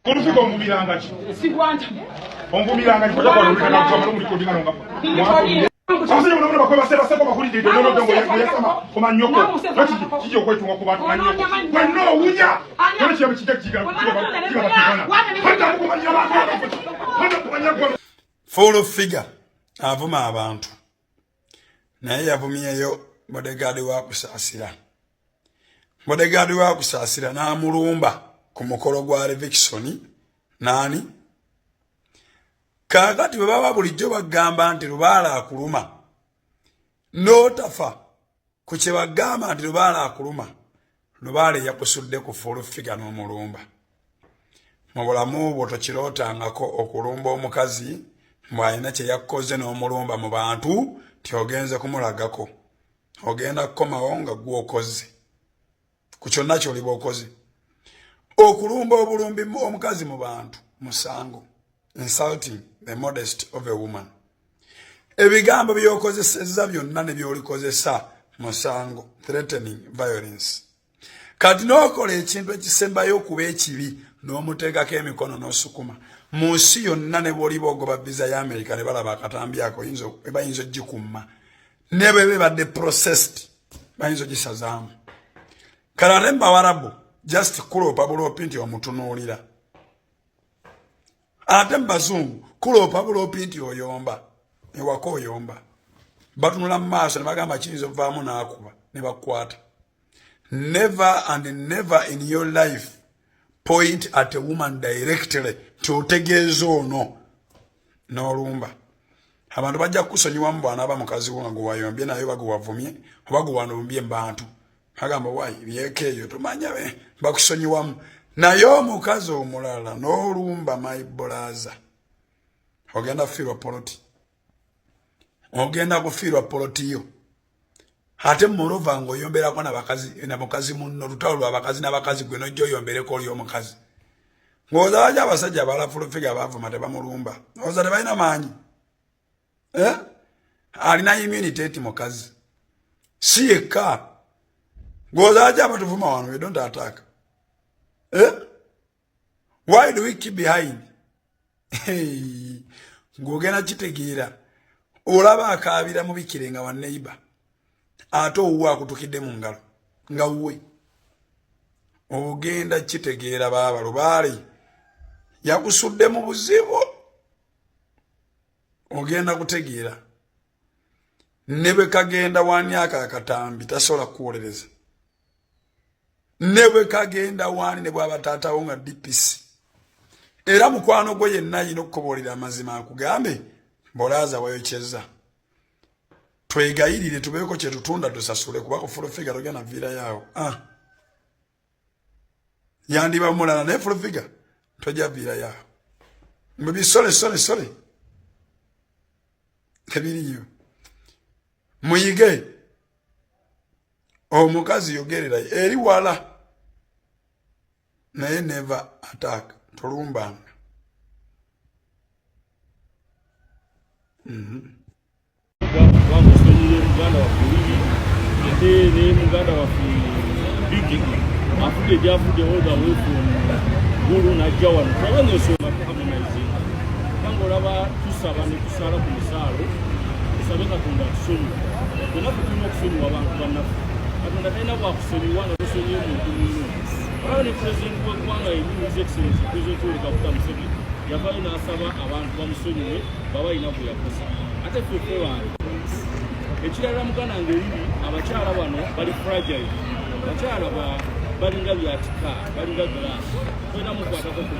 Olufuko omubiranga ki? Sigwanta. Omubiranga ki? Kwa olukana kwa muri kodinga nonga. Sasa nyo nabona bakwe baseba seko bakulide ndo ndo yasama koma nyoko. Lati kijyo kwetu ngo kubantu na nyoko. Kwa no unya. Kone kiyabe kijakiga kiba. Hata kumanya abantu. Hata kumanya kwa. Full figure avuma abantu. Naye yavumyeyo bodegaadi wa kusasira. Bodegaadi wa kusasira na mulumba ku mukolo gwa Reviction nani kakati baba bulijjo bagamba nti Lubaale akuluma notafa ku kye bagamba nti Lubaale akuluma Lubaale yakusudde ku full figure n'omulumba mu bulamu bwo tokirootangako okulumba omukazi mwalina kye yakoze n'omulumba mu bantu ti ogenze kumulagako ogenda kukomawo nga gwokoze ku kyonna ky'oliba okoze okulumba obulumbi omukazi mu bantu musango insulting the modesty of a woman ebigambo byokozeseza byonna ne byolikozesa musango threatening violence kati n'okola ekintu ekisembayo okuba ekibi n'omuteekako emikono n'osukuma mu nsi yonna ne bw'oliba ogoba visa ya America ne balaba akatambi ako bayinza ogikumma ne bwe bebadde processed bayinza ogisazaamu kale ate mu Bawarabu just kulopa bulopi nti omutunuulira ate mu Bazungu kulopa bulopi nti oyomba ewaka oyomba batunula mu maaso ne bagamba kiyinza ovaamu n'akuba ne bakwata. Never and never in your life point at a woman directly kyotegeeza ono n'olumba abantu bajja kusonyiwamu bwana mukazi wo nga gwewayombye naye bagwavumye oba gwewanumbye mu bantu agamba wayi byekeeyo tumanya bakusonyiwamu naye omukazi omulala n'olumba my brother ogenda kufiirwa poloti ogenda kufiirwa polotiyo ate moreover ng'oyomberako n'abakazi munno lutalo lw'abakazi n'abakazi gwe nojja oyombereko oli omukazi ng'oza bajja abasajja abalafulufiga abaavuma tebamulumba oza tebalina maanyi alina immunity eti mukazi si yekka ng'oza bajja abatuvuma wano we don't attack why do we keep behind ng'ogenda kitegeera olaba akaabira mubikire nga wa neighbor ate owuwe akutukidde mu ngalo nga wuwe ogenda kitegeera baaba Lubaale yakusudde mu buzibu ogenda kutegeera ne bwe kagenda wani akatambi tasobola kuwolereza ne bwe kagenda wani ne bwaba taatawo nga DPC era mukwano gwe yenna yina okukoboolera amazima akugambe Bolaaza wayokyeza twegayirire tubeeko kye tutunda tusasule kuba ku full figure ogenda viira yaawo yandiba mulala naye full figure tojja viira yaawo mubisole ebiriyo muyige omukazi yogerera eri wala naye never attack tolumbanga Muganda wa Fulili, ne Muganda wa Bigi, afute jafude all the way from Guru na Jawan. Twabanye soma harmonizing. Tango laba tusaba ne kusala ku misalo. Tusabeka kunda kusoni. Kuna kutuma kusoni wabantu banafu. Katonda tena kwa kusoni wana kusoni muntu munno. Abali president wa kwanga His Excellency President wa Kabuta Museveni yabaina asaba abantu bamusonyiwe baba inaku yakosa. Ate ffe wange ekirala mugana ngeribi abakyala bano bali fragile abakyala balinga byatika balinga glass twena mukwatako ku